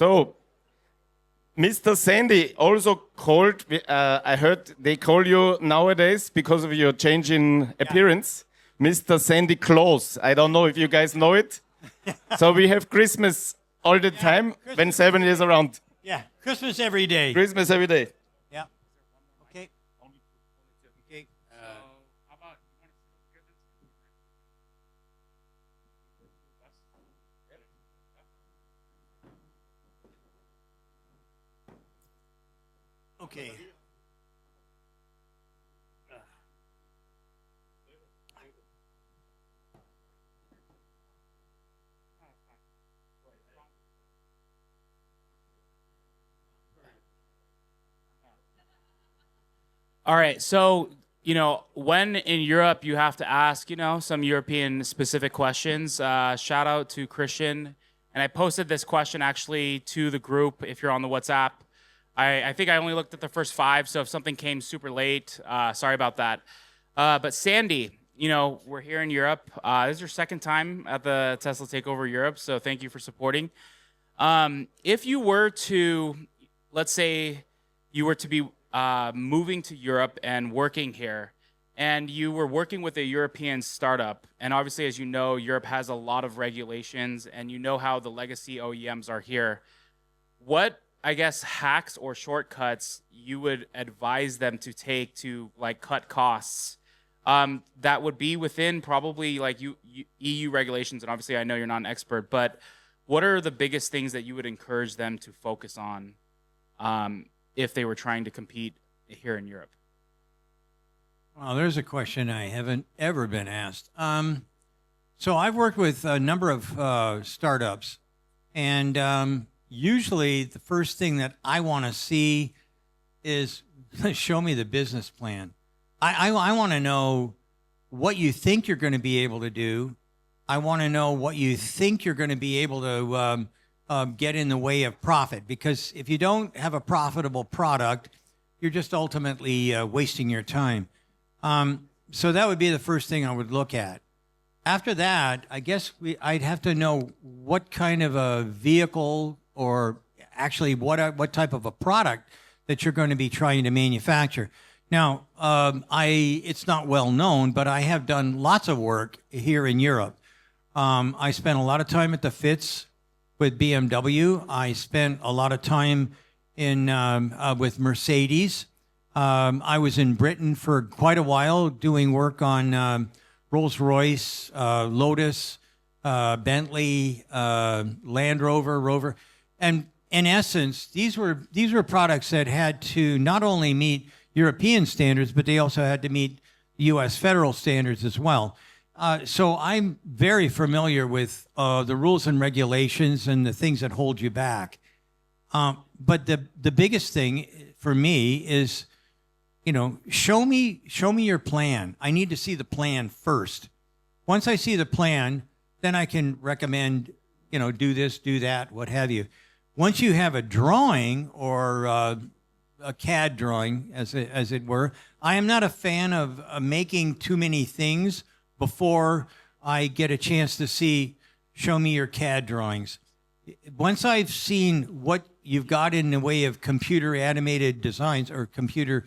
So, Mr. Sandy, also called, I heard they call you nowadays because of your change in appearance, Mr. Sandy Claus. I don't know if you guys know it. So we have Christmas all the time when 7 years around. Yeah, Christmas every day. Christmas every day. Yeah. Okay. Okay. Okay. All right, so, when in Europe you have to ask, some European specific questions, shout out to Christian. And I posted this question actually to the group if you're on the WhatsApp. I think I only looked at the first 5, so if something came super late, sorry about that. But Sandy, we're here in Europe. This is your second time at the Tesla Takeover Europe, so thank you for supporting. If you were to, let's say you were to be moving to Europe and working here, and you were working with a European startup, and obviously, as you know, Europe has a lot of regulations, and you know how the legacy OEMs are here. What, I guess, hacks or shortcuts you would advise them to take to cut costs that would be within probably EU regulations? And obviously, I know you're not an expert, but what are the biggest things that you would encourage them to focus on if they were trying to compete here in Europe? Well, there's a question I haven't ever been asked. So I've worked with a number of startups, and usually the first thing that I want to see is show me the business plan. I want to know what you think you're going to be able to do. I want to know what you think you're going to be able to get in the way of profit, because if you don't have a profitable product, you're just ultimately wasting your time. So that would be the first thing I would look at. After that, I guess I'd have to know what kind of a vehicle, or actually what type of a product that you're going to be trying to manufacture. Now, it's not well known, but I have done lots of work here in Europe. I spent a lot of time at the FITS with BMW. I spent a lot of time with Mercedes. I was in Britain for quite a while doing work on Rolls-Royce, Lotus, Bentley, Land Rover. And in essence, these were products that had to not only meet European standards, but they also had to meet U.S. federal standards as well. So I'm very familiar with the rules and regulations and the things that hold you back. But the biggest thing for me is, show me your plan. I need to see the plan first. Once I see the plan, then I can recommend, do this, do that, what have you. Once you have a drawing or a CAD drawing, as it were, I am not a fan of making too many things before I get a chance to show me your CAD drawings. Once I've seen what you've got in the way of computer animated designs or computer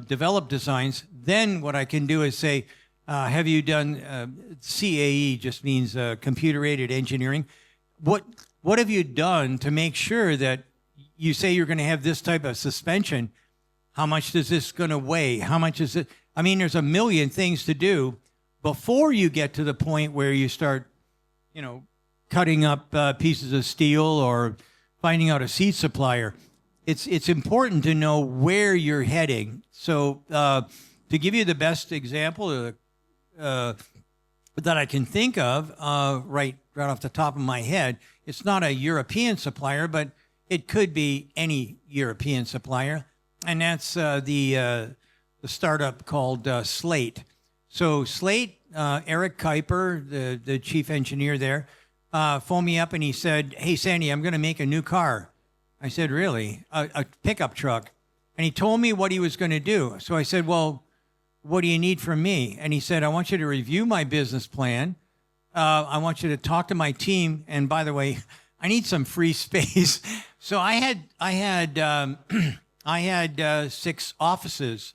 developed designs, then what I can do is say, have you done CAE? Just means computer aided engineering. What have you done to make sure that you say you're going to have this type of suspension? How much is this going to weigh? How much is it? I mean, there's a million things to do before you get to the point where you start, cutting up pieces of steel or finding out a seat supplier. It's important to know where you're heading. So to give you the best example that I can think of right off the top of my head, it's not a European supplier, but it could be any European supplier, and that's the startup called Slate. So Slate, Eric Kuiper, the chief engineer there, phoned me up and he said, "Hey, Sandy, I'm going to make a new car." I said, "Really? A pickup truck?" And he told me what he was going to do. So I said, "Well, what do you need from me?" And he said, "I want you to review my business plan. I want you to talk to my team. And by the way, I need some free space. So I had 6 offices,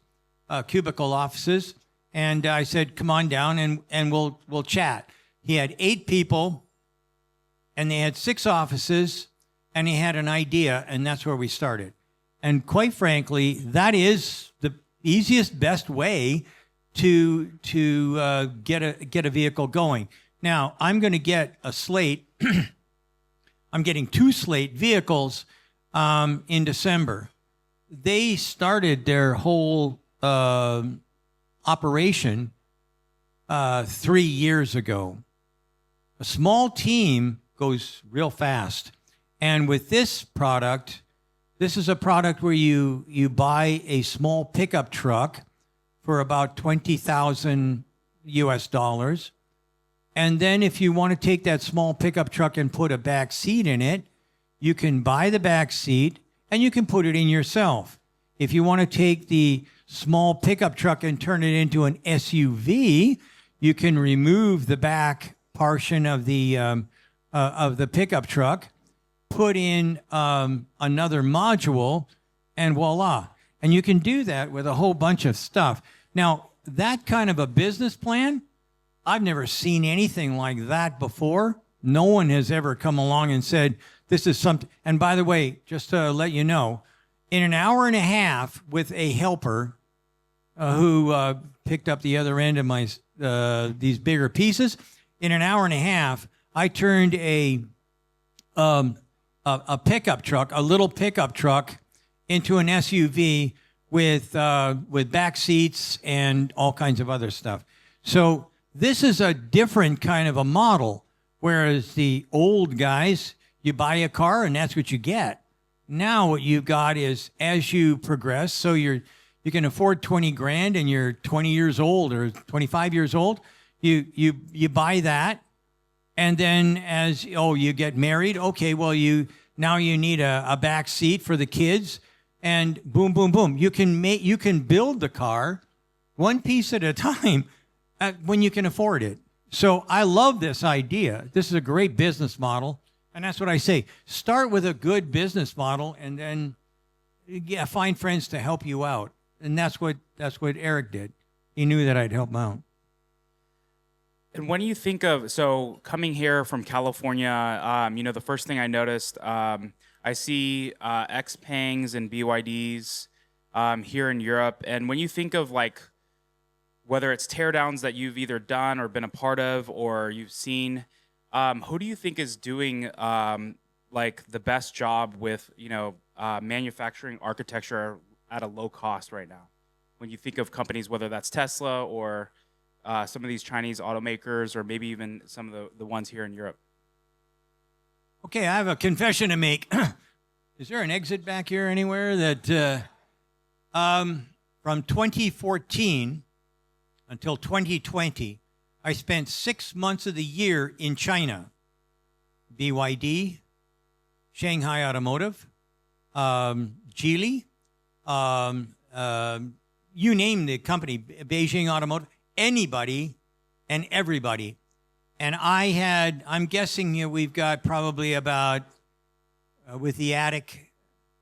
cubicle offices, and I said, "Come on down and we'll chat." He had 8 people, and they had 6 offices, and he had an idea, and that's where we started. And quite frankly, that is the easiest, best way to get a vehicle going. Now, I'm going to get a slate. I'm getting 2 slate vehicles in December. They started their whole operation 3 years ago. A small team goes real fast. And with this product, this is a product where you buy a small pickup truck for about $20,000 US. And then if you want to take that small pickup truck and put a back seat in it, you can buy the back seat and you can put it in yourself. If you want to take the small pickup truck and turn it into an SUV, you can remove the back portion of the pickup truck, put in another module, and voila. And you can do that with a whole bunch of stuff. Now, that kind of a business plan, I've never seen anything like that before. No one has ever come along and said, this is something. And by the way, just to let you know, in an hour and a half with a helper who picked up the other end of my these bigger pieces, in an hour and a half, I turned a pickup truck, a little pickup truck, into an SUV with back seats and all kinds of other stuff. So this is a different kind of a model, whereas the old guys, you buy a car and that's what you get. Now what you've got is, as you progress, so you can afford 20 grand and you're 20 years old or 25 years old, you buy that. And then as you get married, okay, well now you need a back seat for the kids, and boom, boom, boom. You can build the car one piece at a time when you can afford it. So I love this idea. This is a great business model, and that's what I say. Start with a good business model, and then find friends to help you out. And that's what Eric did. He knew that I'd help him out. And when you think of, so coming here from California, the first thing I noticed, I see Xpangs and BYDs here in Europe. And when you think of like, whether it's teardowns that you've either done or been a part of or you've seen, who do you think is doing like the best job with, manufacturing architecture at a low cost right now? When you think of companies, whether that's Tesla or some of these Chinese automakers, or maybe even some of the ones here in Europe. Okay, I have a confession to make. Is there an exit back here anywhere? That from 2014 until 2020, I spent 6 months of the year in China. BYD, Shanghai Automotive, Geely, you name the company, Beijing Automotive. Anybody and everybody. And I'm guessing we've got probably about, with the attic,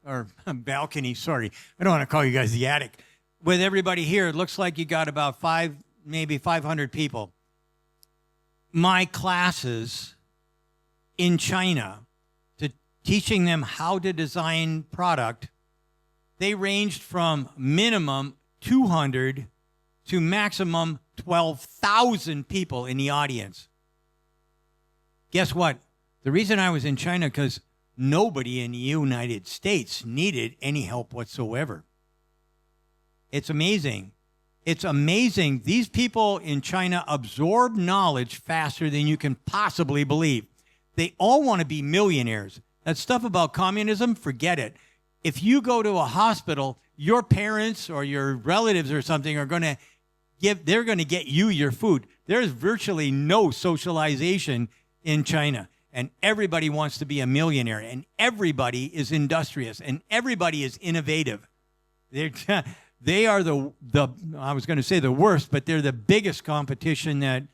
or balcony, sorry. I don't want to call you guys the attic. With everybody here, it looks like you got about maybe 500 people. My classes in China, to teaching them how to design product, they ranged from minimum 200 to maximum 12,000 people in the audience. Guess what? The reason I was in China, because nobody in the United States needed any help whatsoever. It's amazing. It's amazing. These people in China absorb knowledge faster than you can possibly believe. They all want to be millionaires. That stuff about communism, forget it. If you go to a hospital, your parents or your relatives or something are going to they're going to get you your food. There's virtually no socialization in China, and everybody wants to be a millionaire, and everybody is industrious, and everybody is innovative. They are the I was going to say the worst, but they're the biggest competition that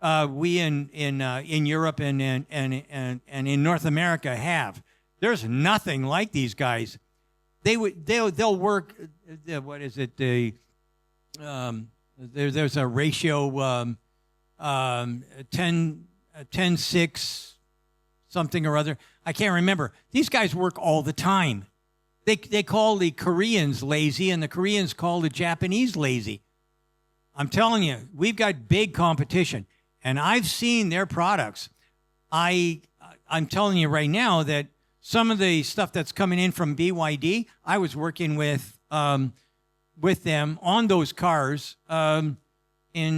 we in Europe and in North America have. There's nothing like these guys. They'll work. What is it? There's a ratio 10-6 something or other. I can't remember. These guys work all the time. They call the Koreans lazy, and the Koreans call the Japanese lazy. I'm telling you, we've got big competition, and I've seen their products. I'm telling you right now that some of the stuff that's coming in from BYD, I was working with them on those cars in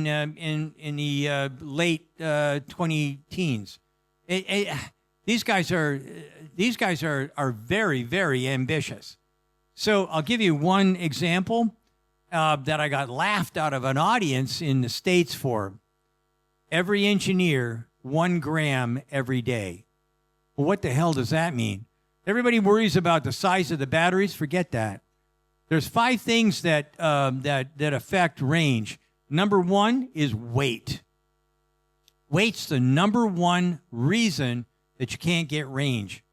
the late 20-teens. These guys are very, very ambitious. So I'll give you one example that I got laughed out of an audience in the States for. Every engineer, 1 gram every day. Well, what the hell does that mean? Everybody worries about the size of the batteries. Forget that. There's 5 things that affect range. Number 1 is weight. Weight's the number 1 reason that you can't get range.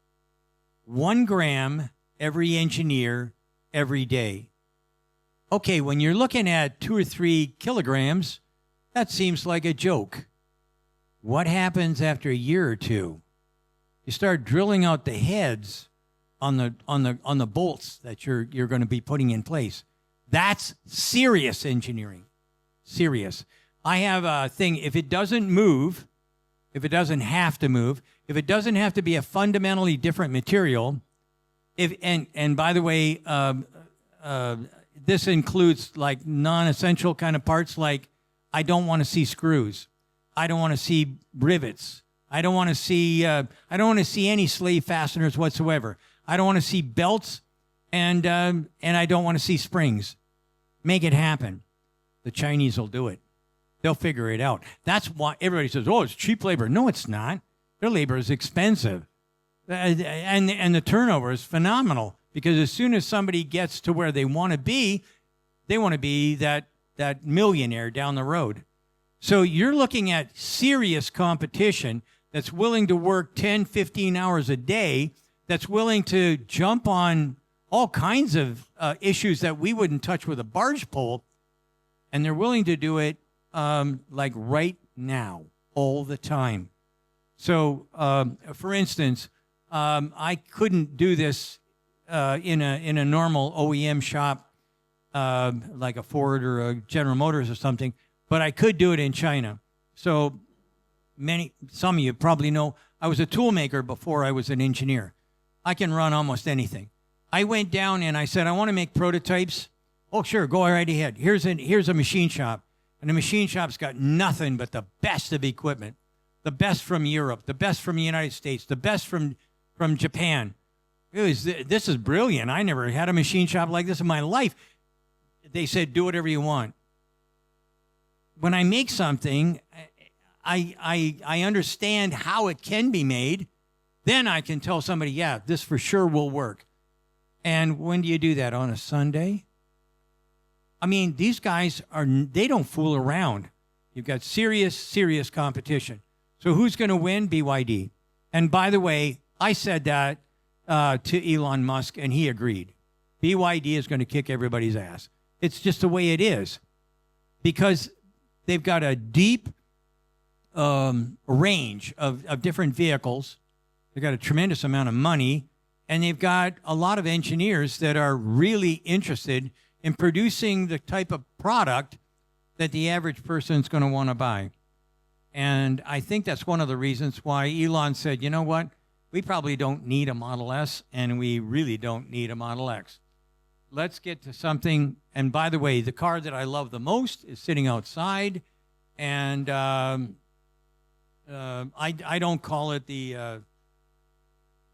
1 gram every engineer every day. Okay, when you're looking at 2 or 3 kilograms, that seems like a joke. What happens after a year or two? You start drilling out the heads on the bolts that you're going to be putting in place. That's serious engineering. Serious. I have a thing, if it doesn't move, if it doesn't have to move, if it doesn't have to be a fundamentally different material, and by the way, this includes like non-essential kind of parts, like I don't want to see screws, I don't want to see rivets, I don't want to see any slave fasteners whatsoever. I don't want to see belts, and I don't want to see springs. Make it happen. The Chinese will do it. They'll figure it out. That's why everybody says, "Oh, it's cheap labor." No, it's not. Their labor is expensive, and the turnover is phenomenal. Because as soon as somebody gets to where they want to be that millionaire down the road. So you're looking at serious competition that's willing to work 10, 15 hours a day, that's willing to jump on all kinds of issues that we wouldn't touch with a barge pole, and they're willing to do it like right now, all the time. So, for instance, I couldn't do this in a normal OEM shop like a Ford or a General Motors or something, but I could do it in China. So some of you probably know I was a tool maker before I was an engineer. I can run almost anything. I went down and I said, I want to make prototypes. Oh, sure, go right ahead. Here's a machine shop. And the machine shop's got nothing but the best of equipment. The best from Europe, the best from the United States, the best from Japan. This is brilliant. I never had a machine shop like this in my life. They said, do whatever you want. When I make something, I understand how it can be made. Then I can tell somebody, yeah, this for sure will work. And when do you do that? On a Sunday? I mean, these guys they don't fool around. You've got serious competition. So who's going to win? BYD. And by the way, I said that to Elon Musk, and he agreed. BYD is going to kick everybody's ass. It's just the way it is. Because they've got a deep range of different vehicles. They've got a tremendous amount of money. And they've got a lot of engineers that are really interested in producing the type of product that the average person is going to want to buy. And I think that's one of the reasons why Elon said, you know what? We probably don't need a Model S, and we really don't need a Model X. Let's get to something. And by the way, the car that I love the most is sitting outside. And I don't call it the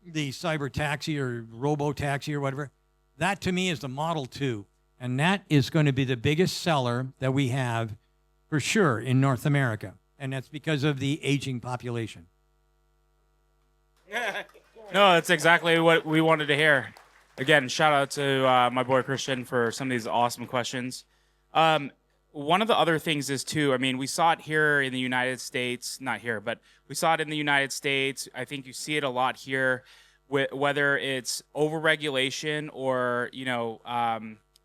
cyber taxi or robo taxi or whatever. That to me is the Model 2. And that is going to be the biggest seller that we have for sure in North America. And that's because of the aging population. No, that's exactly what we wanted to hear. Again, shout out to my boy Christian for some of these awesome questions. one of the other things is too, I mean, we saw it here in the United States, not here, but we saw it in the United States. I think you see it a lot here, whether it's overregulation or,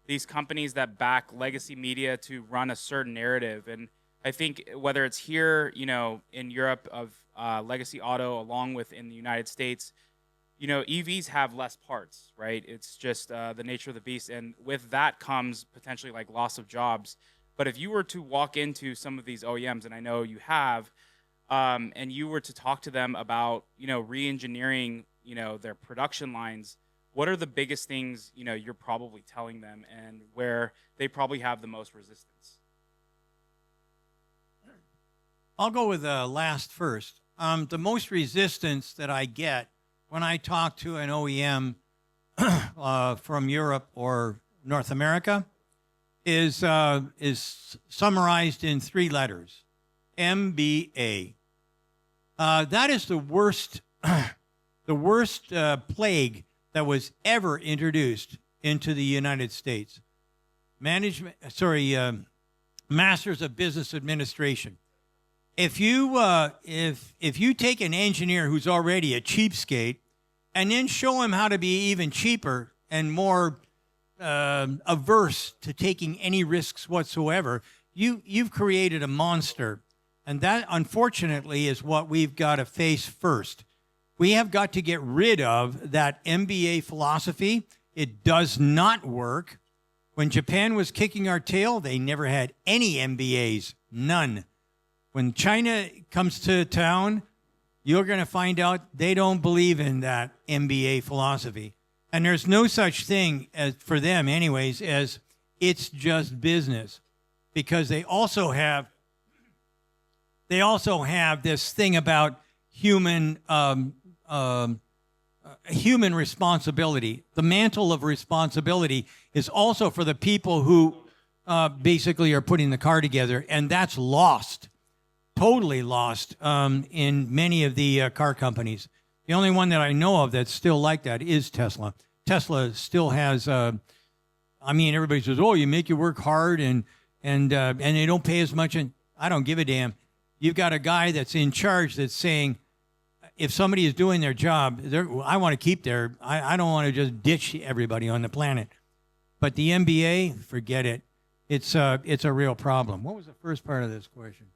these companies that back legacy media to run a certain narrative. And I think whether it's here, in Europe of legacy auto, along with in the United States, EVs have less parts, right? It's just the nature of the beast. And with that comes potentially like loss of jobs. But if you were to walk into some of these OEMs, and I know you have, and you were to talk to them about, re-engineering, their production lines, what are the biggest things, you're probably telling them and where they probably have the most resistance? I'll go with last first. The most resistance that I get when I talk to an OEM from Europe or North America is summarized in 3 letters: MBA. That is the worst, plague that was ever introduced into the United States. Masters of Business Administration. If you take an engineer who's already a cheapskate and then show him how to be even cheaper and more averse to taking any risks whatsoever, you've created a monster. And that, unfortunately, is what we've got to face first. We have got to get rid of that MBA philosophy. It does not work. When Japan was kicking our tail, they never had any MBAs, none. When China comes to town, you're going to find out they don't believe in that MBA philosophy. And there's no such thing, as for them anyways, as it's just business. Because they also have this thing about human responsibility. The mantle of responsibility is also for the people who basically are putting the car together, and that's lost, totally lost in many of the car companies. The only one that I know of that's still like that is Tesla. Tesla still has, everybody says, oh, you make you work hard and they don't pay as much, and I don't give a damn. You've got a guy that's in charge that's saying, if somebody is doing their job, I want to keep I don't want to just ditch everybody on the planet. But the MBA, forget it. It's a real problem. What was the first part of this question?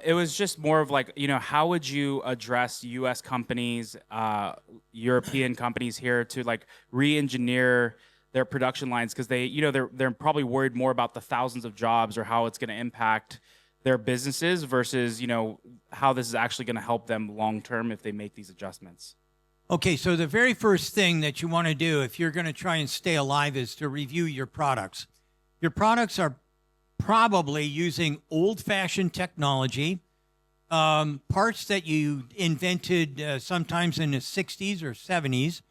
It was just more of like, how would you address U.S. companies, European companies here to like re-engineer their production lines, because they're probably worried more about the thousands of jobs or how it's going to impact their businesses versus how this is actually going to help them long term if they make these adjustments. Okay, so the very first thing that you want to do if you're going to try and stay alive is to review your products. Your products are probably using old-fashioned technology, parts that you invented sometimes in the 60s or 70s.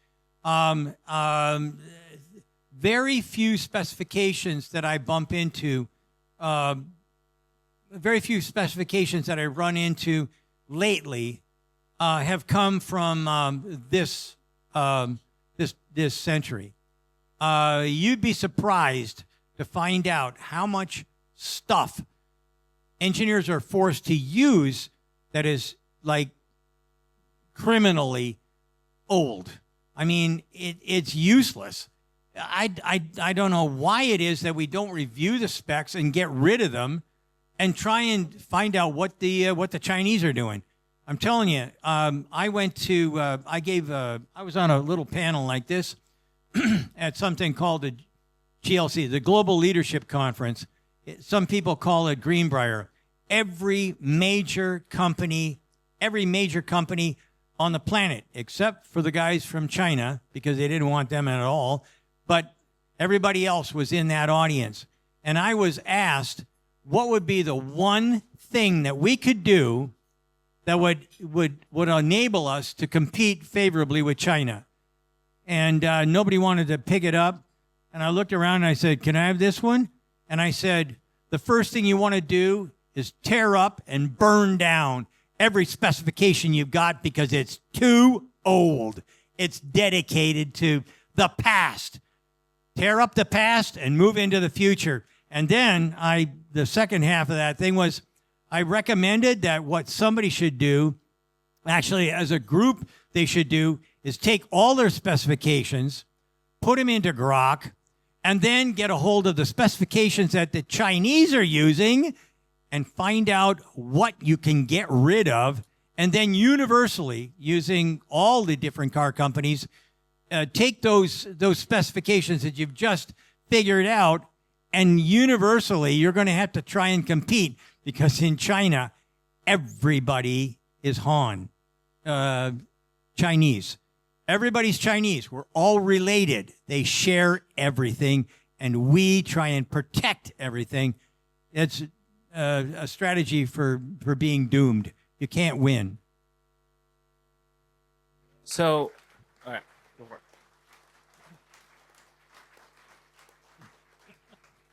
Very few specifications that I bump into, very few specifications that I run into lately have come from this century. You'd be surprised to find out how much stuff engineers are forced to use that is like criminally old. I mean, it's useless. I don't know why it is that we don't review the specs and get rid of them and try and find out what the Chinese are doing. I'm telling you, I was on a little panel like this at something called the GLC, the Global Leadership Conference. Some people call it Greenbrier. Every major company on the planet, except for the guys from China, because they didn't want them at all, but everybody else was in that audience. And I was asked, what would be the one thing that we could do that would enable us to compete favorably with China? And nobody wanted to pick it up. And I looked around and I said, can I have this one? And I said, the first thing you want to do is tear up and burn down every specification you've got because it's too old. It's dedicated to the past. Tear up the past and move into the future. And then I the second half of that thing was I recommended that what somebody should do, actually as a group they should do, is take all their specifications, put them into Grok, and then get a hold of the specifications that the Chinese are using and find out what you can get rid of. And then universally, using all the different car companies, take those specifications that you've just figured out, and universally, you're going to have to try and compete, because in China, everybody is Han, Chinese. Everybody's Chinese. We're all related. They share everything, and we try and protect everything. It's a strategy for being doomed. You can't win. So, all right, go for it.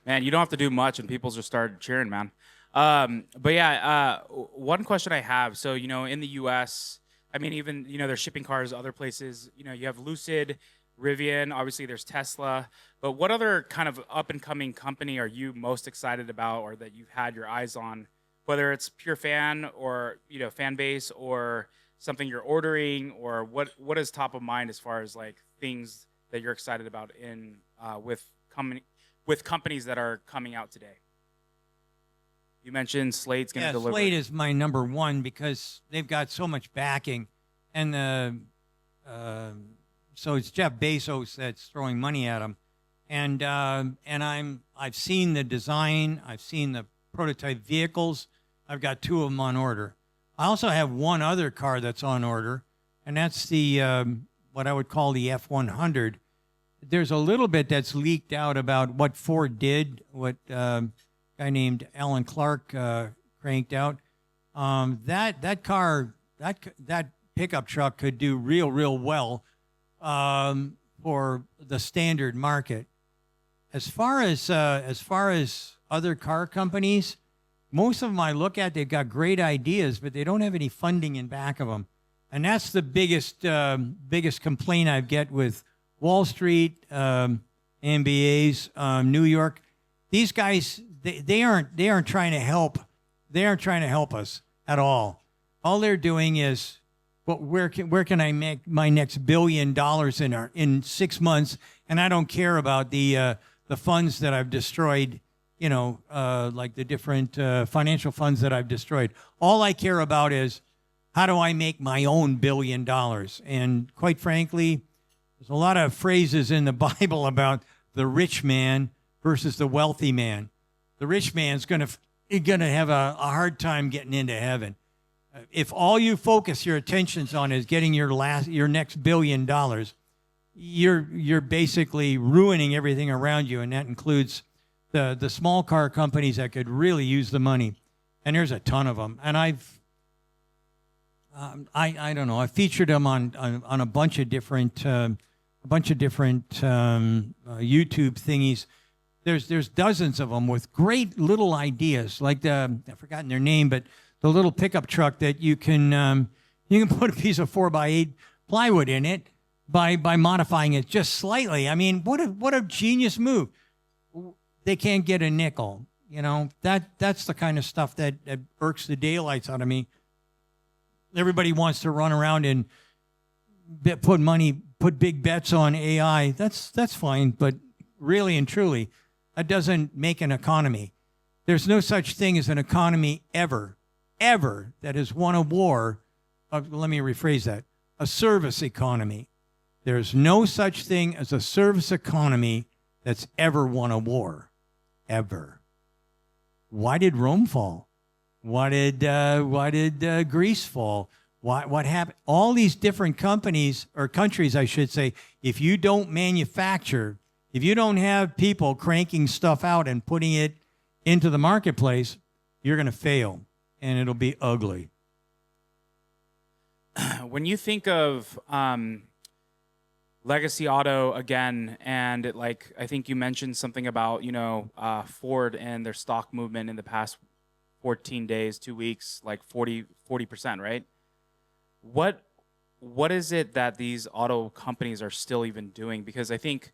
Man, you don't have to do much, and people just started cheering, man. But yeah, one question I have. So, in the U.S., I mean, even, they're shipping cars other places. You have Lucid, Rivian, obviously there's Tesla. But what other kind of up-and-coming company are you most excited about, or that you've had your eyes on, whether it's pure fan or, fan base, or something you're ordering, or what is top of mind as far as like things that you're excited about in with companies that are coming out today? You mentioned Slade's going to deliver. Slade is my number one because they've got so much backing, and so it's Jeff Bezos that's throwing money at them, and I've seen the design, I've seen the prototype vehicles, I've got 2 of them on order. I also have one other car that's on order, and that's the what I would call the F-100. There's a little bit that's leaked out about what Ford did, what guy named Alan Clark cranked out. That car, that pickup truck could do real well for the standard market. As far as other car companies, most of them I look at, they've got great ideas, but they don't have any funding in back of them, and that's the biggest complaint I get with Wall Street, MBAs, New York. These guys, they aren't trying to help. They aren't trying to help us at all. All they're doing is, well, where can I make my next $1 billion in 6 months? And I don't care about the funds that I've destroyed. Like the different financial funds that I've destroyed. All I care about is, how do I make my own $1 billion? And quite frankly, there's a lot of phrases in the Bible about the rich man versus the wealthy man. The rich man's gonna have a hard time getting into heaven. If all you focus your attentions on is getting your next $1 billion, you're basically ruining everything around you, and that includes the small car companies that could really use the money. And there's a ton of them. And I don't know. I featured them on a bunch of different YouTube thingies. There's dozens of them with great little ideas, like I've forgotten their name, but the little pickup truck that you can put a piece of 4x8 plywood in it by modifying it just slightly. I mean, what a genius move. They can't get a nickel. That's the kind of stuff that irks the daylights out of me. Everybody wants to run around and put big bets on AI. That's fine, but really and truly, that doesn't make an economy. There's no such thing as an economy ever that has won a war. Let me rephrase that. A service economy. There's no such thing as a service economy that's ever won a war. Ever. Why did Rome fall? Why did Greece fall? What happened? All these different companies, or countries, I should say, if you don't manufacture, if you don't have people cranking stuff out and putting it into the marketplace, you're going to fail, and it'll be ugly. When you think of legacy auto again, and I think you mentioned something about Ford and their stock movement in the past 14 days, 2 weeks, like 40%, right? What is it that these auto companies are still even doing? Because I think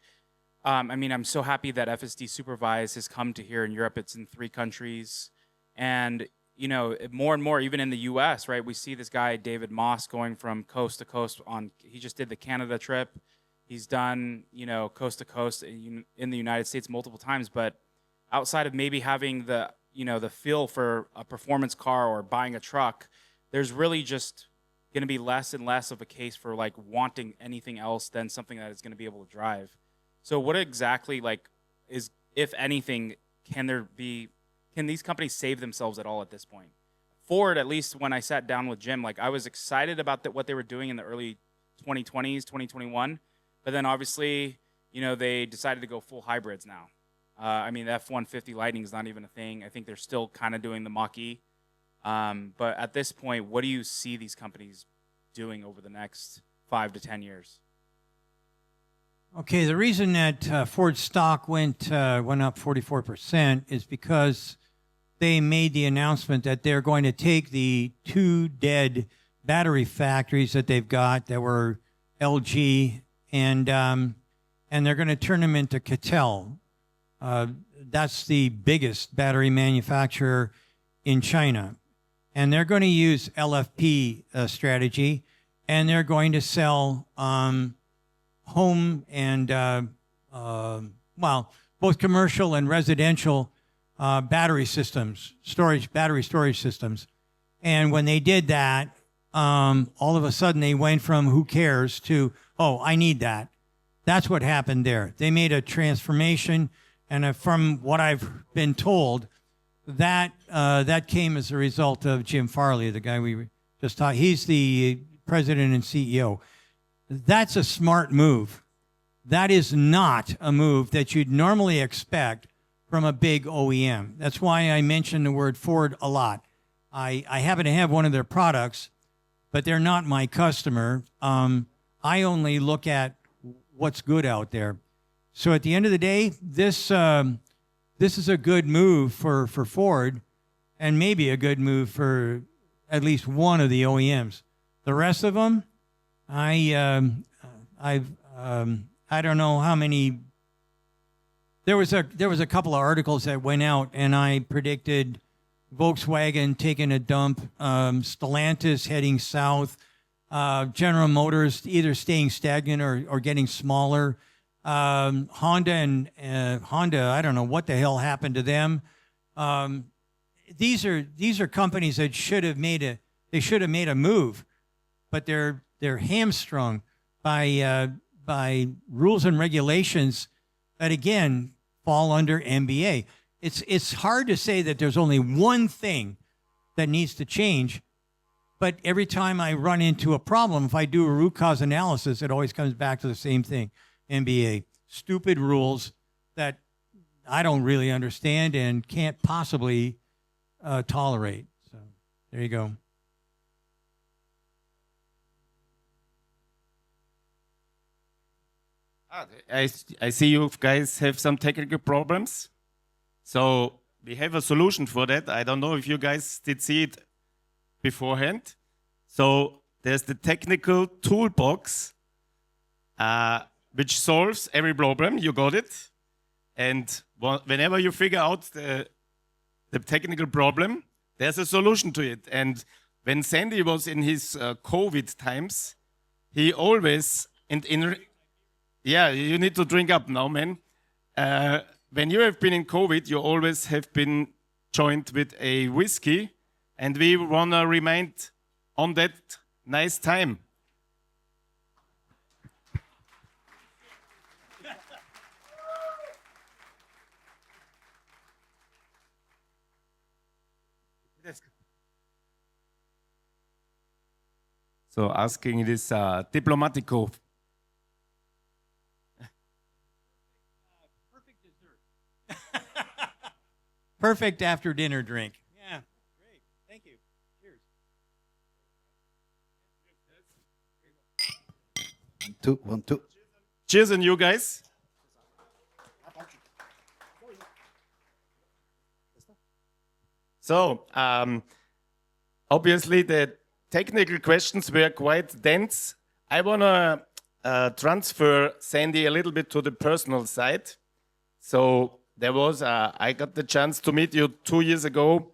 I mean, I'm so happy that FSD Supervise has come to here in Europe. It's in 3 countries. And, you know, more and more, even in the US, right, we see this guy, David Moss, going from coast to coast he just did the Canada trip. He's done, you know, coast to coast in the United States multiple times. But outside of maybe having the, you know, the feel for a performance car or buying a truck, there's really just going to be less and less of a case for like wanting anything else than something that is going to be able to drive. So what exactly, like, is, if anything, can these companies save themselves at all at this point? Ford, at least when I sat down with Jim, like, I was excited about what they were doing in the early 2020s, 2021, but then obviously, you know, they decided to go full hybrids now. I mean, the F-150 Lightning is not even a thing. I think they're still kind of doing the Mach-E. But at this point, what do you see these companies doing over the next 5 to 10 years? Okay, the reason that Ford stock went up 44% is because they made the announcement that they're going to take the 2 dead battery factories that they've got that were LG, and they're going to turn them into Catel. That's the biggest battery manufacturer in China. And they're going to use LFP strategy, and they're going to sell home and, both commercial and residential battery systems, battery storage systems. And when they did that, all of a sudden they went from who cares to, oh, I need that. That's what happened there. They made a transformation, and from what I've been told, that came as a result of Jim Farley, the guy we just talked. He's the president and CEO. That's a smart move. That is not a move that you'd normally expect from a big OEM. That's why I mention the word Ford a lot. I happen to have one of their products, but they're not my customer. I only look at what's good out there. So at the end of the day, this is a good move for Ford, and maybe a good move for at least one of the OEMs. The rest of them, I don't know how many. There was a couple of articles that went out, and I predicted Volkswagen taking a dump, Stellantis heading south, General Motors either staying stagnant or getting smaller. Honda, I don't know what the hell happened to them. These are companies that should have made a move, but they're hamstrung by rules and regulations that again fall under MBA. It's hard to say that there's only one thing that needs to change, but every time I run into a problem, if I do a root cause analysis, it always comes back to the same thing. MBA, stupid rules that I don't really understand and can't possibly tolerate. So there you go. I see you guys have some technical problems. So we have a solution for that. I don't know if you guys did see it beforehand. So there's the technical toolbox, which solves every problem. You got it. And whenever you figure out the technical problem, there's a solution to it. And when Sandy was in his COVID times, he always, yeah, you need to drink up now, man. When you have been in COVID, you always have been joined with a whiskey. And we want to remind on that nice time. So asking this diplomatico. Perfect dessert. Perfect after dinner drink. Yeah, great. Thank you. Cheers. 1, 2, 1, 2. Cheers on you guys. So, obviously the technical questions were quite dense. I want to transfer Sandy a little bit to the personal side. So there was, I got the chance to meet you 2 years ago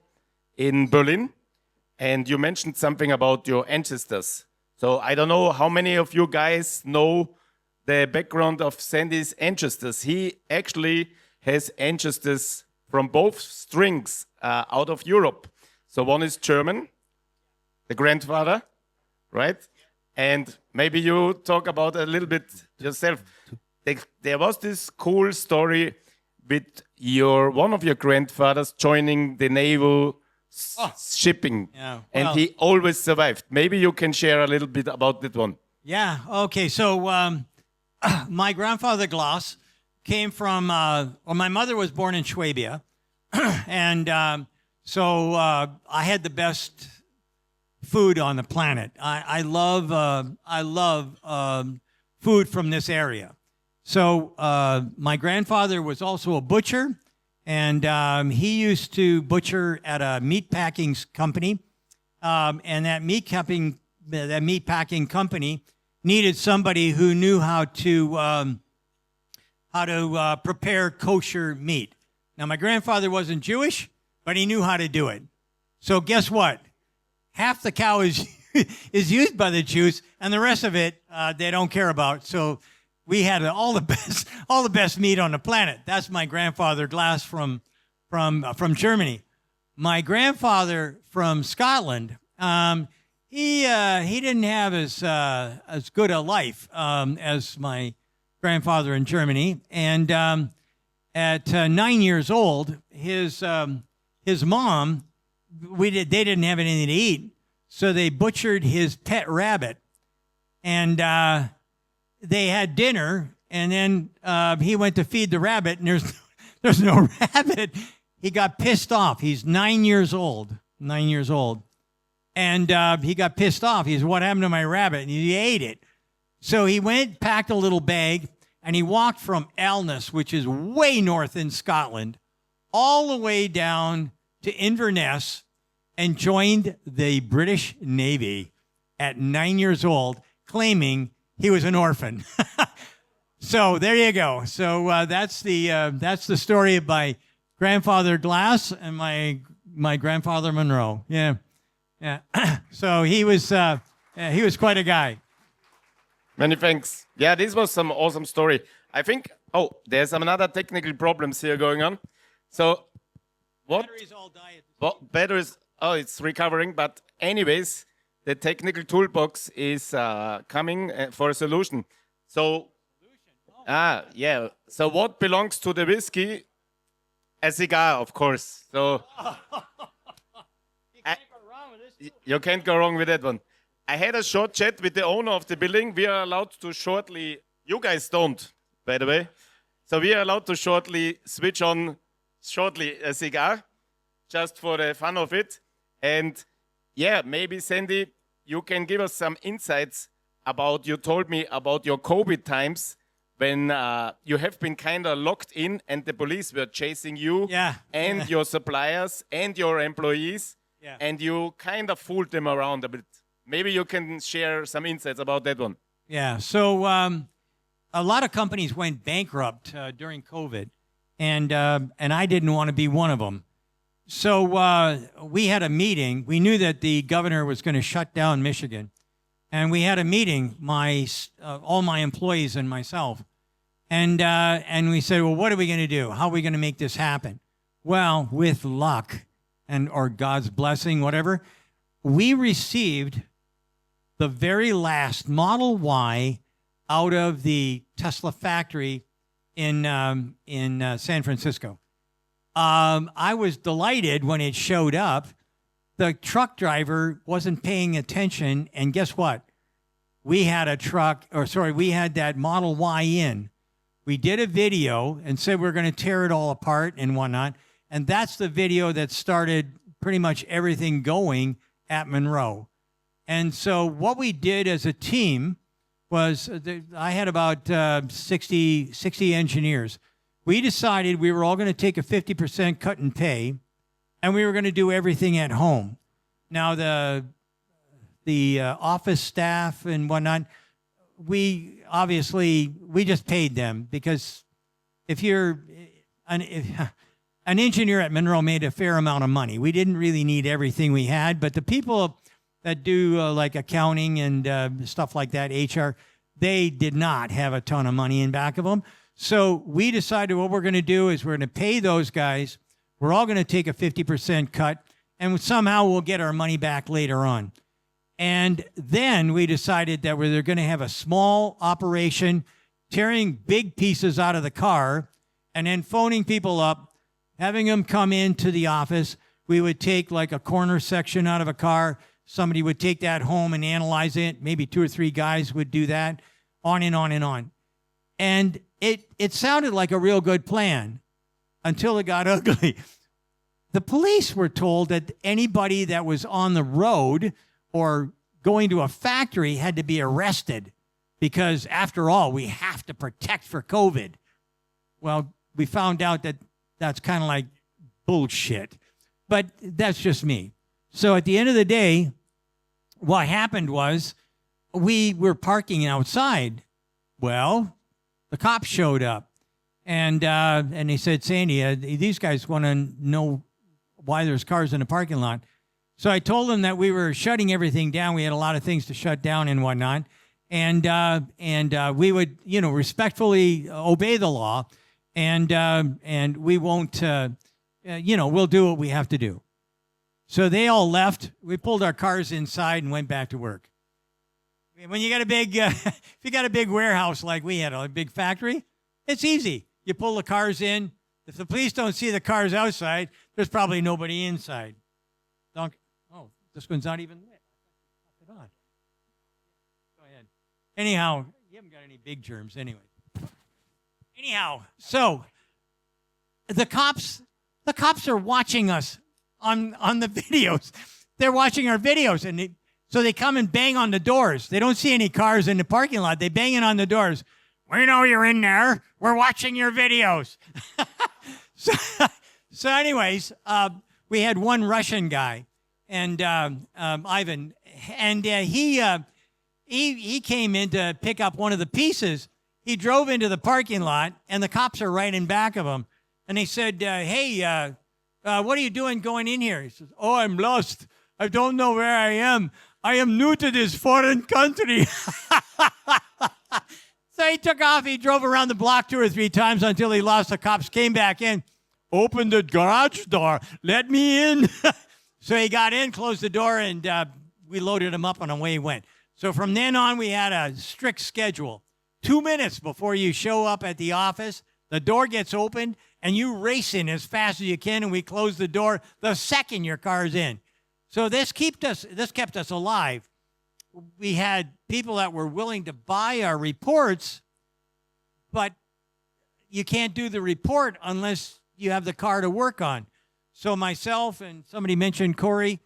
in Berlin, and you mentioned something about your ancestors. So I don't know how many of you guys know the background of Sandy's ancestors. He actually has ancestors from both strings out of Europe. So one is German, the grandfather, right? And maybe you talk about a little bit yourself. There was this cool story with one of your grandfathers joining the naval shipping, Yeah, and well- he always survived. Maybe you can share a little bit about that one. Yeah. Okay. So my grandfather Glass came from. My mother was born in Schwabia, and so I had the best food on the planet. I love food from this area. So my grandfather was also a butcher, and he used to butcher at a meat packing company, and that meat packing company needed somebody who knew how to prepare kosher meat. Now, my grandfather wasn't Jewish, but he knew how to do it. So guess what? Half the cow is is used by the Jews, and the rest of it they don't care about. So we had all the best meat on the planet. That's my grandfather Glass from Germany. My grandfather from Scotland. He didn't have as good a life as my grandfather in Germany, and at 9 years old, his mom, they didn't have anything to eat, so they butchered his pet rabbit, and they had dinner, and then he went to feed the rabbit, and there's no rabbit. He got pissed off. He's 9 years old. 9 years old. And he got pissed off. He said, "What happened to my rabbit?" And he ate it. So he went, packed a little bag, and he walked from Alness, which is way north in Scotland, all the way down to Inverness, and joined the British Navy at 9 years old, claiming he was an orphan. So there you go. So that's the story of my grandfather Glass and my grandfather Munro. Yeah. Yeah, so he was quite a guy. Many thanks. Yeah, this was some awesome story. I think, there's some another technical problems here going on. So, what? Batteries all die at the Well, batteries, it's recovering. But anyways, the technical toolbox is coming for a solution. So, yeah. So what belongs to the whiskey? A cigar, of course. So. You can't go wrong with that one. I had a short chat with the owner of the building. We are allowed to shortly, you guys don't, by the way. So we are allowed to switch on a cigar, just for the fun of it. And yeah, maybe Sandy, you can give us some insights about, you told me about your COVID times when you have been kind of locked in and the police were chasing you and your suppliers and your employees. Yeah. And you kind of fooled them around a bit. Maybe you can share some insights about that one. Yeah. So a lot of companies went bankrupt during COVID, and I didn't want to be one of them. So we had a meeting. We knew that the governor was going to shut down Michigan, and we had a meeting. All my employees and myself, and we said, well, what are we going to do? How are we going to make this happen? Well, with luck. Or God's blessing, whatever, we received the very last Model Y out of the Tesla factory in San Francisco. I was delighted when it showed up. The truck driver wasn't paying attention, and guess what? We had that Model Y in. We did a video and said we're going to tear it all apart and whatnot. And that's the video that started pretty much everything going at Munro. And so what we did as a team was, I had about 60 engineers. We decided we were all going to take a 50% cut in pay, and we were going to do everything at home. Now, the office staff and whatnot, we just paid them because if you're an engineer at Munro made a fair amount of money. We didn't really need everything we had, but the people that do like accounting and stuff like that, HR, they did not have a ton of money in back of them. So we decided what we're going to do is we're going to pay those guys. We're all going to take a 50% cut, and somehow we'll get our money back later on. And then we decided that we're going to have a small operation, tearing big pieces out of the car, and then phoning people up, having them come into the office. We would take like a corner section out of a car. Somebody would take that home and analyze it. Maybe 2 or 3 guys would do that, on and on and on. And it sounded like a real good plan until it got ugly. The police were told that anybody that was on the road or going to a factory had to be arrested because, after all, we have to protect for COVID. Well, we found out that that's kind of like bullshit. But that's just me. So at the end of the day, what happened was we were parking outside. Well, the cops showed up, and they said, Sandy, these guys want to know why there's cars in the parking lot. So I told them that we were shutting everything down. We had a lot of things to shut down and whatnot, and we would, respectfully obey the law, and we won't, we'll do what we have to do. So they all left. We pulled our cars inside and went back to work. When you got a big, if you got a big warehouse like we had, a big factory, it's easy. You pull the cars in. If the police don't see the cars outside, there's probably nobody inside. Oh, this one's not even lit. Put it on. Go ahead. Anyhow, you haven't got any big germs anyway. Anyhow, so the cops are watching us on the videos. They're watching our videos, and so they come and bang on the doors. They don't see any cars in the parking lot. They bang it on the doors. We know you're in there. We're watching your videos. So anyways, we had one Russian guy, and Ivan, and he came in to pick up one of the pieces. He drove into the parking lot, and the cops are right in back of him. And they said, hey, what are you doing going in here? He says, oh, I'm lost. I don't know where I am. I am new to this foreign country. So he took off. He drove around the block 2 or 3 times until he lost the cops, came back in, opened the garage door, let me in. So he got in, closed the door, and we loaded him up, and away he went. So from then on, we had a strict schedule. 2 minutes before you show up at the office, the door gets opened, and you race in as fast as you can, and we close the door the second your car's in. So this kept us alive. We had people that were willing to buy our reports, but you can't do the report unless you have the car to work on. So myself and somebody mentioned Corey,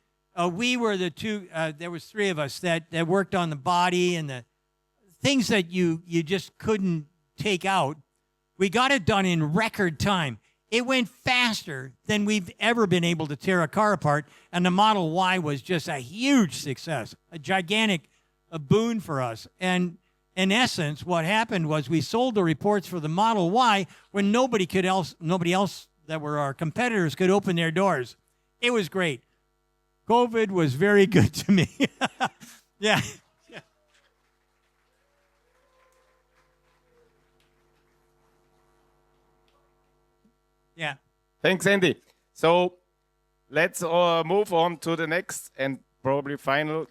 we were the two, there was 3 of us that worked on the body and the things that you just couldn't take out. We got it done in record time. It went faster than we've ever been able to tear a car apart, and the Model Y was just a huge success, a gigantic boon for us. And in essence, what happened was we sold the reports for the Model Y when nobody else that were our competitors could open their doors. It was great. COVID was very good to me. Yeah. Yeah. Thanks, Andy. So let's move on to the next and probably final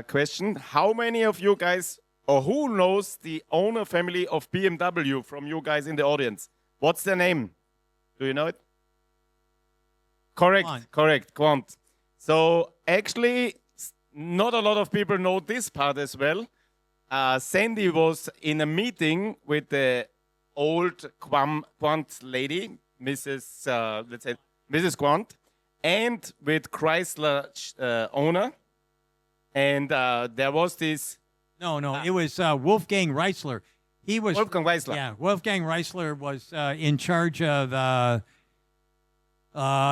question. How many of you guys, or who knows the owner family of BMW from you guys in the audience? What's their name? Do you know it? Correct, Quant. So actually, not a lot of people know this part as well. Sandy was in a meeting with the old Quant lady, Mrs. Quant, and with Chrysler owner, and there was this. No, it was Wolfgang Reisler. He was Wolfgang Reisler. Yeah, Wolfgang Reisler was in charge of.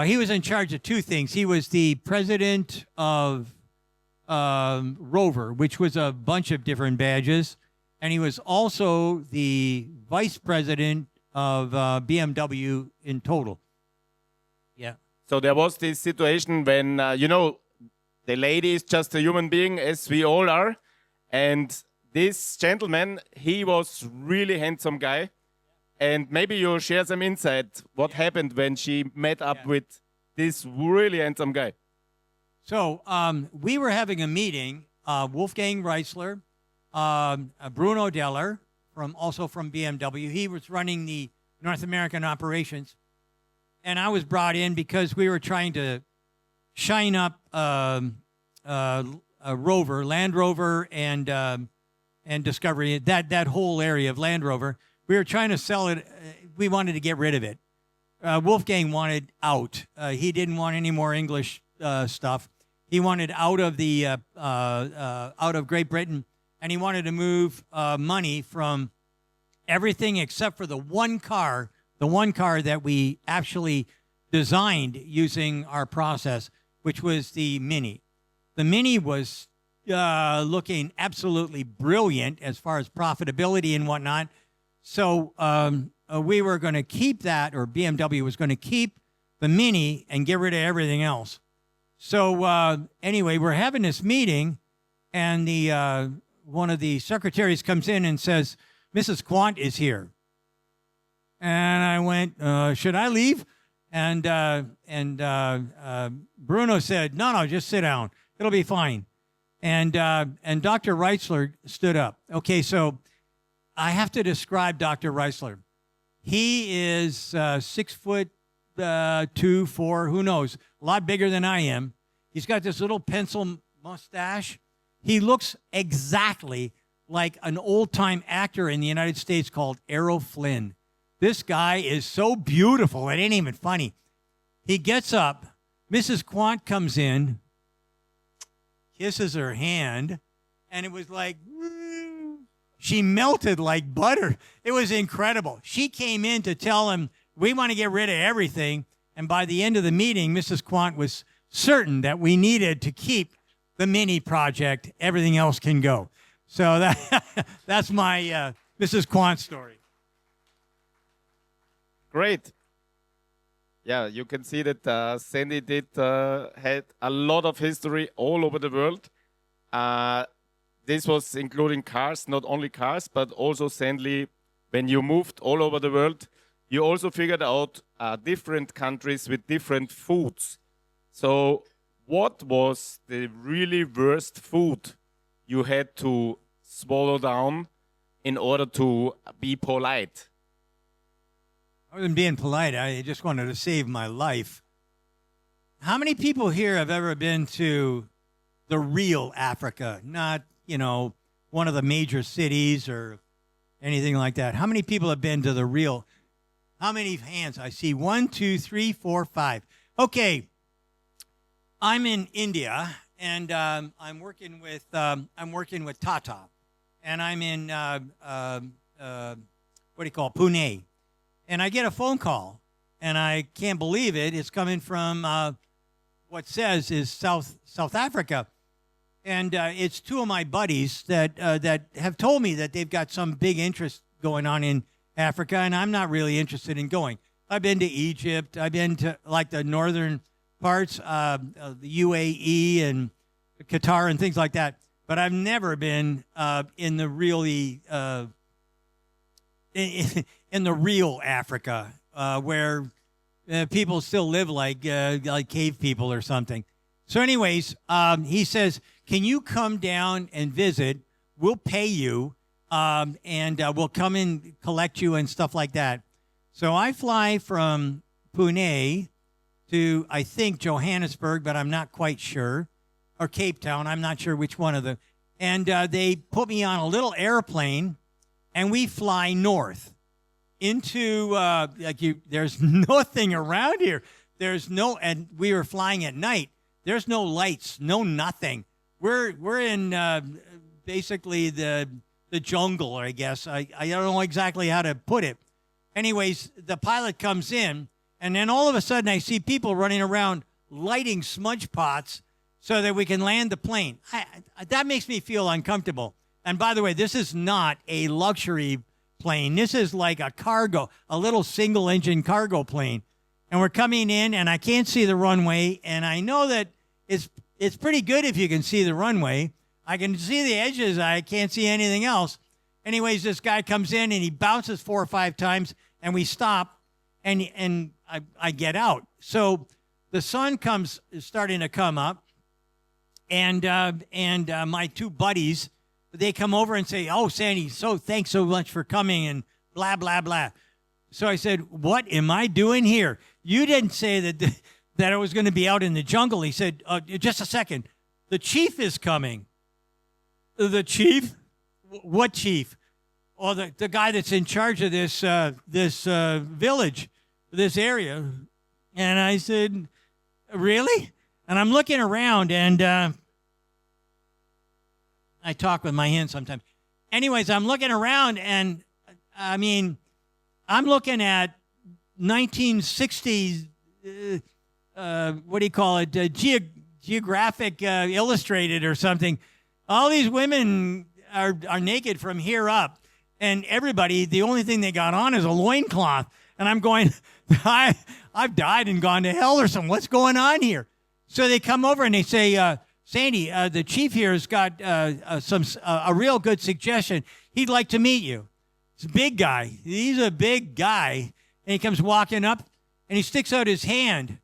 He was in charge of 2 things. He was the president of Rover, which was a bunch of different badges, and he was also the vice president of BMW in total. Yeah. So there was this situation when, the lady is just a human being, as we all are. And this gentleman, he was really handsome guy. And maybe you share some insight what happened when she met up with this really handsome guy. So we were having a meeting, Wolfgang Reitzler, Bruno Deller, also from BMW. He was running the North American operations. And I was brought in because we were trying to shine up a Rover, Land Rover, and Discovery, that whole area of Land Rover. We were trying to sell it. We wanted to get rid of it. Wolfgang wanted out. He didn't want any more English stuff. He wanted out of Great Britain, and he wanted to move money from everything except for the one car that we actually designed using our process, which was the Mini. The Mini was looking absolutely brilliant as far as profitability and whatnot. So we were going to keep that, or BMW was going to keep the Mini and get rid of everything else. So anyway, we're having this meeting, and the one of the secretaries comes in and says, "Mrs. Quant is here." And I went, "Should I leave?" And Bruno said, "No, just sit down. It'll be fine." And Dr. Reitzler stood up. Okay, so I have to describe Dr. Reitzler. He is 6'2", 4, who knows, a lot bigger than I am. He's got this little pencil mustache. He looks exactly like an old-time actor in the United States called Errol Flynn. This guy is so beautiful, it ain't even funny. He gets up, Mrs. Quant comes in, kisses her hand, and it was like, she melted like butter. It was incredible. She came in to tell him, we want to get rid of everything. And by the end of the meeting, Mrs. Quant was certain that we needed to keep the Mini project. Everything else can go. So that's my Mrs. Quant story. Great. Yeah, you can see that Sandy had a lot of history all over the world. This was including cars, not only cars, but also Sandy, when you moved all over the world, you also figured out different countries with different foods. So what was the really worst food you had to swallow down in order to be polite? I wasn't being polite. I just wanted to save my life. How many people here have ever been to the real Africa? Not, one of the major cities or anything like that. How many people have been to the real? How many hands? I see 1, 2, 3, 4, 5. Okay. I'm in India, and I'm working with Tata, and I'm in Pune. And I get a phone call, and I can't believe it. It's coming from what says is South Africa. And it's two of my buddies that have told me that they've got some big interest going on in Africa, and I'm not really interested in going. I've been to Egypt. I've been to, like, the northern parts, the UAE and Qatar and things like that. But I've never been in the really... in the real Africa, where people still live like cave people or something. So anyways, he says, can you come down and visit? We'll pay you, and we'll come and collect you and stuff like that. So I fly from Pune to, I think, Johannesburg, but I'm not quite sure, or Cape Town. I'm not sure which one of them. And they put me on a little airplane, and we fly north into, there's nothing around here. And we were flying at night. There's no lights, no nothing. We're in basically the jungle, I guess. I don't know exactly how to put it. Anyways, the pilot comes in, and then all of a sudden I see people running around lighting smudge pots so that we can land the plane. That makes me feel uncomfortable. And by the way, this is not a luxury plane. This is like a cargo, a little single-engine cargo plane. And we're coming in, and I can't see the runway, and I know that it's pretty good if you can see the runway. I can see the edges. I can't see anything else. Anyways, this guy comes in, and he bounces 4 or 5 times, and we stop, and I get out. So the sun is starting to come up, and my 2 buddies, they come over and say, "Oh, Sandy, thanks so much for coming," and blah, blah, blah. So I said, "What am I doing here? You didn't say that I was going to be out in the jungle." He said, "Just a second. The chief is coming." "The chief? What chief?" "Oh, the guy that's in charge of this village, this area." And I said, "Really?" And I'm looking around, and I talk with my hands sometimes. Anyways, I'm looking around, and I mean, I'm looking at 1960s, what do you call it, Geographic Illustrated or something. All these women are naked from here up, and everybody, the only thing they got on is a loincloth. And I'm going, I've died and gone to hell or something. What's going on here? So they come over and they say, "Sandy, the chief here has got a real good suggestion. He'd like to meet you." It's a big guy. He's a big guy. And he comes walking up, and he sticks out his hand.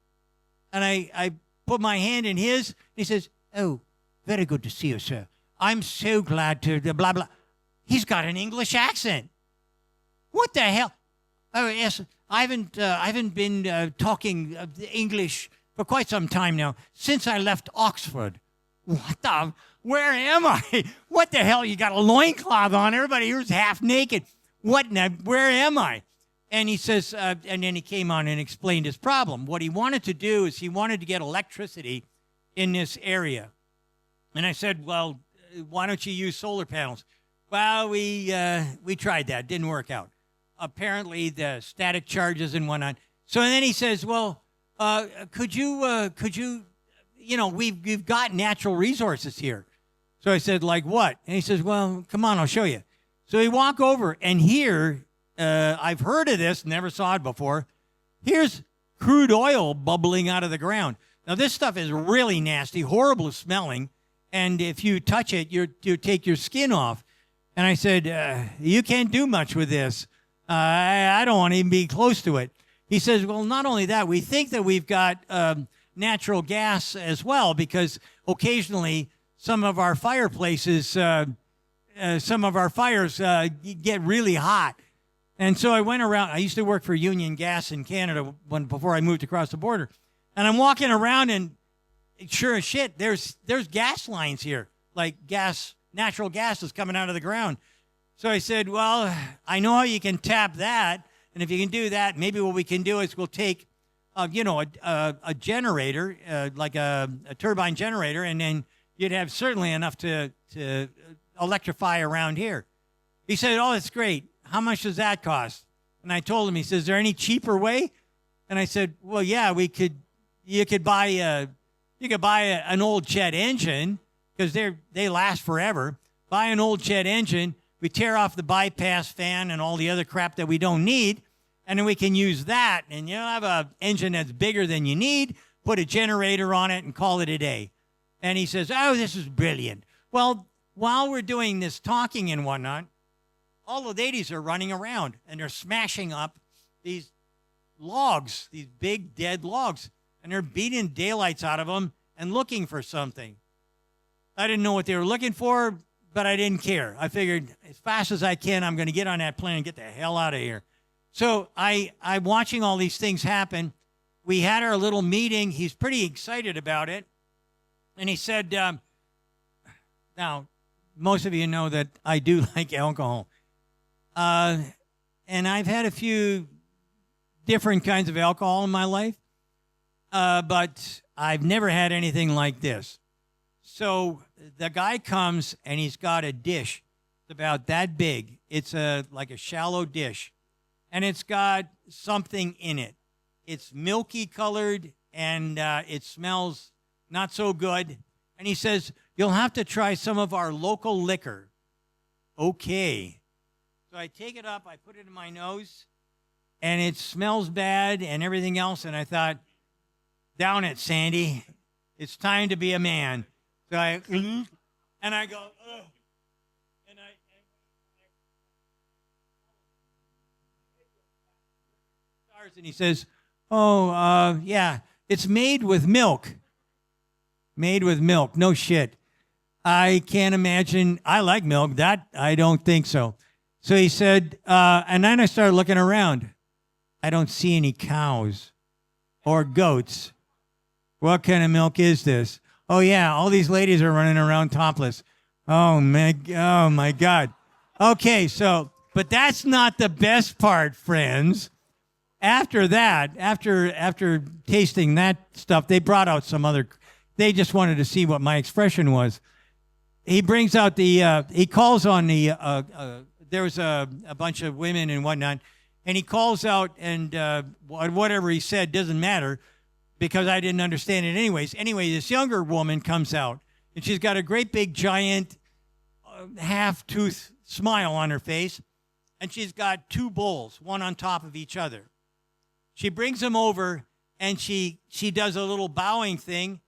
And I put my hand in his, and he says, "Oh, very good to see you, sir. I'm so glad to blah, blah." He's got an English accent. What the hell? "Oh, yes, I haven't been talking English for quite some time now, since I left Oxford." Where am I? What the hell? You got a loincloth on. Everybody here's half naked. Where am I? And he says, and then he came on and explained his problem. What he wanted to do is he wanted to get electricity in this area. And I said, "Well, why don't you use solar panels?" "Well, we tried that. Didn't work out. Apparently the static charges and whatnot." So then he says, "Well, could you, we've got natural resources here." So I said, "Like what?" And he says, "Well, come on, I'll show you." So we walk over, and here, I've heard of this, never saw it before. Here's crude oil bubbling out of the ground. Now, this stuff is really nasty, horrible smelling, and if you touch it, you take your skin off. And I said, "You can't do much with this. I don't want to even be close to it." He says, "Well, not only that, we think that we've got natural gas as well, because occasionally some of our fireplaces, some of our fires get really hot." And so I went around. I used to work for Union Gas in Canada before I moved across the border. And I'm walking around, and sure as shit, there's gas lines here, like natural gas is coming out of the ground. So I said, "Well, I know how you can tap that. And if you can do that, maybe what we can do is we'll take, a generator, like a turbine generator, and then you'd have certainly enough to electrify around here." He said, "Oh, that's great. How much does that cost?" And I told him, he says, "Is there any cheaper way?" And I said, "Well, yeah, you could buy an old jet engine, because they last forever. Buy an old jet engine. We tear off the bypass fan and all the other crap that we don't need, and then we can use that, and you'll have an engine that's bigger than you need, put a generator on it, and call it a day." And he says, "Oh, this is brilliant." Well, while we're doing this talking and whatnot, all the ladies are running around, and they're smashing up these logs, these big dead logs, and they're beating daylights out of them and looking for something. I didn't know what they were looking for, but I didn't care. I figured as fast as I can, I'm going to get on that plane and get the hell out of here. So I'm watching all these things happen. We had our little meeting. He's pretty excited about it. And he said, now, most of you know that I do like alcohol. And I've had a few different kinds of alcohol in my life, but I've never had anything like this. So the guy comes, and he's got a dish. It's about that big. It's like a shallow dish, and it's got something in it. It's milky colored, and it smells not so good. And he says, "You'll have to try some of our local liquor." okay. So I take it up, I put it in my nose, and it smells bad and everything else. And I thought, down it, Sandy. It's time to be a man. So I, and I go, ugh. And he says, oh, yeah, it's made with milk. Made with milk. No shit. I can't imagine. I like milk. That, I don't think so. So he said, and then I started looking around. I don't see any cows or goats. What kind of milk is this? Oh, yeah, all these ladies are running around topless. Oh, my God. Okay, so, but that's not the best part, friends. After that, after tasting that stuff, they brought out some other, they just wanted to see what my expression was. He brings out he calls on there was a bunch of women and whatnot, and he calls out, and whatever he said doesn't matter because I didn't understand it anyways. Anyway, this younger woman comes out, and she's got a great big giant half-tooth smile on her face, and she's got two bowls, one on top of each other. She brings them over, and she does a little bowing thing,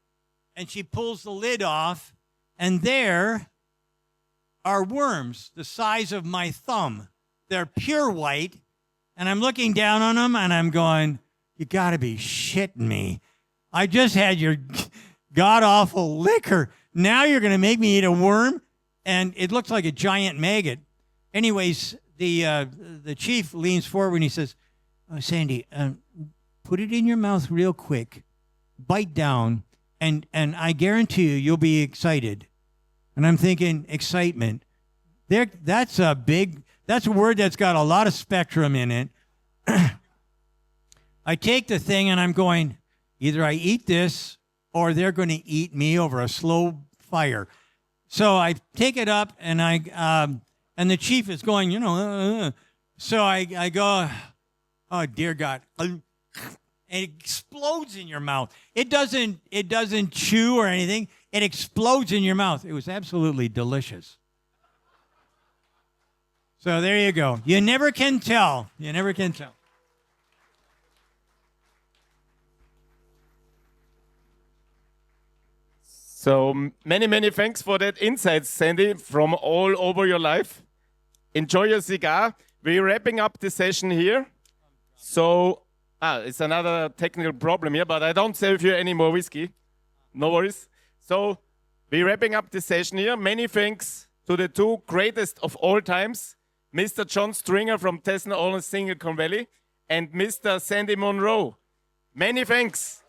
and she pulls the lid off, and there are worms the size of my thumb. They're pure white, and I'm looking down on them, and I'm going, you got to be shitting me. I just had your god-awful liquor. Now you're going to make me eat a worm? And it looks like a giant maggot. Anyways, the chief leans forward, and he says, Sandy, put it in your mouth real quick, bite down, and I guarantee you'll be excited. And I'm thinking, excitement. That's a word that's got a lot of spectrum in it. I take the thing and I'm going, either I eat this or they're going to eat me over a slow fire. So I take it up and and the chief is going, so I go, oh, dear God. And it explodes in your mouth. It doesn't chew or anything. It explodes in your mouth. It was absolutely delicious. So there you go. You never can tell. You never can tell. So many thanks for that insights, Sandy, from all over your life. Enjoy your cigar. We're wrapping up the session here. So, it's another technical problem here, but I don't serve you any more whiskey. No worries. So, we're wrapping up the session here. Many thanks to the two greatest of all times, Mr. John Stringer from Tesla Takeover Europe and Mr. Sandy Munroe. Many thanks.